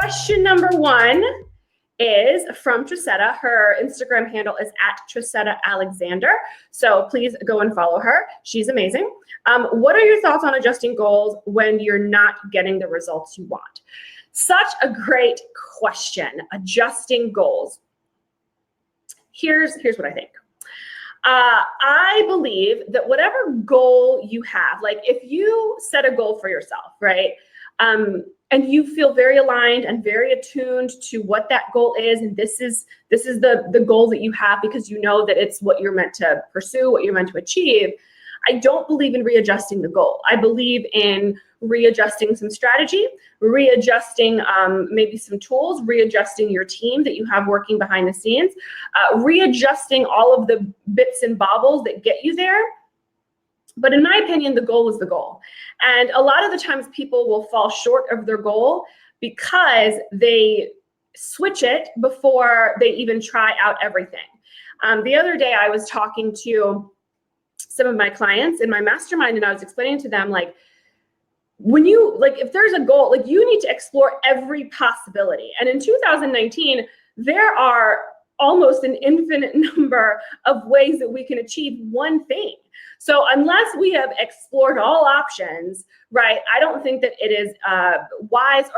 question number 1 is from Trisetta. Her Instagram handle is @TrisettaAlexander. So please go and follow her. She's amazing. What are your thoughts on adjusting goals when you're not getting the results you want? Such a great question, adjusting goals. Here's what I think. I believe that whatever goal you have, like if you set a goal for yourself, right? And you feel very aligned and very attuned to what that goal is, and this is the goal that you have because you know that it's what you're meant to pursue, what you're meant to achieve. I don't believe in readjusting the goal. I believe in readjusting some strategy, readjusting maybe some tools, readjusting your team that you have working behind the scenes, readjusting all of the bits and bobbles that get you there. But in my opinion, the goal is the goal. And a lot of the times people will fall short of their goal because they switch it before they even try out everything. The other day I was talking to some of my clients in my mastermind and I was explaining to them, like, if there's a goal, like you need to explore every possibility. And in 2019, there are almost an infinite number of ways that we can achieve one thing. So unless we have explored all options, right, I don't think that it is wise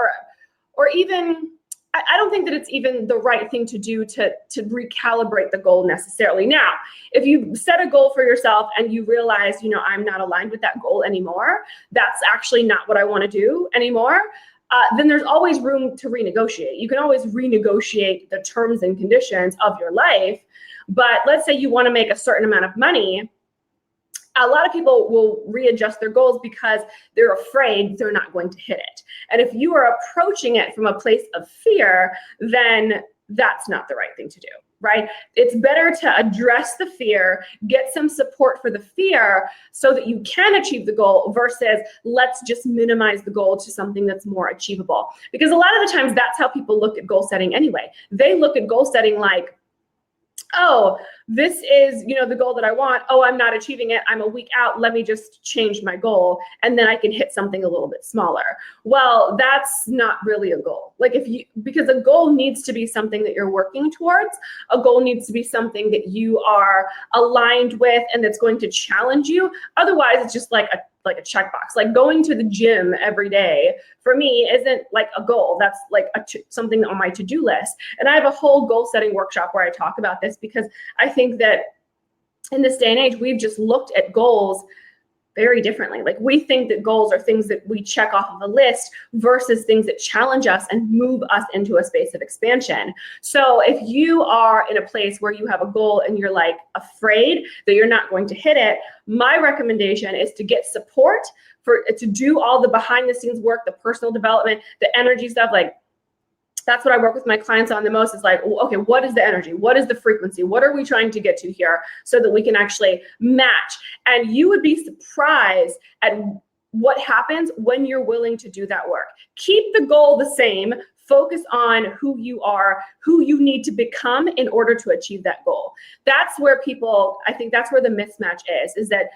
or even, I don't think that it's even the right thing to do to recalibrate the goal necessarily. Now, if you set a goal for yourself and you realize, I'm not aligned with that goal anymore, that's actually not what I want to do anymore, then there's always room to renegotiate. You can always renegotiate the terms and conditions of your life. But let's say you want to make a certain amount of money. A lot of people will readjust their goals because they're afraid they're not going to hit it. And if you are approaching it from a place of fear, then that's not the right thing to do, right? It's better to address the fear, get some support for the fear so that you can achieve the goal versus let's just minimize the goal to something that's more achievable. Because a lot of the times that's how people look at goal setting anyway. They look at goal setting like, oh, this is, the goal that I want. Oh, I'm not achieving it. I'm a week out. Let me just change my goal. And then I can hit something a little bit smaller. Well, that's not really a goal. Because a goal needs to be something that you're working towards. A goal needs to be something that you are aligned with and that's going to challenge you. Otherwise, it's just like a checkbox. Like going to the gym every day for me isn't like a goal. That's like something on my to-do list. And I have a whole goal setting workshop where I talk about this because I think that in this day and age, we've just looked at goals very differently. Like we think that goals are things that we check off of a list versus things that challenge us and move us into a space of expansion. So if you are in a place where you have a goal and you're like afraid that you're not going to hit it, my recommendation is to get support to do all the behind the scenes work, the personal development, the energy stuff. Like that's what I work with my clients on the most is like, okay, what is the energy? What is the frequency? What are we trying to get to here so that we can actually match? And you would be surprised at what happens when you're willing to do that work. Keep the goal the same. Focus on who you are, who you need to become in order to achieve that goal. That's where I think that's where the mismatch is that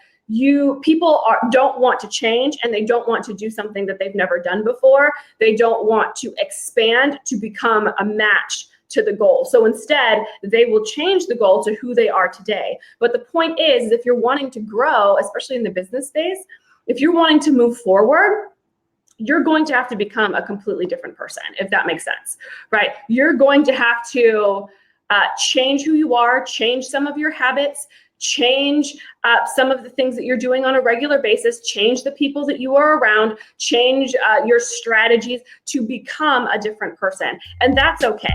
people don't want to change and they don't want to do something that they've never done before. They don't want to expand to become a match to the goal. So instead, they will change the goal to who they are today. But the point is, if you're wanting to grow, especially in the business space, if you're wanting to move forward, you're going to have to become a completely different person, if that makes sense, right? You're going to have to change who you are, change some of your habits, change some of the things that you're doing on a regular basis, change the people that you are around, change your strategies to become a different person. And that's okay.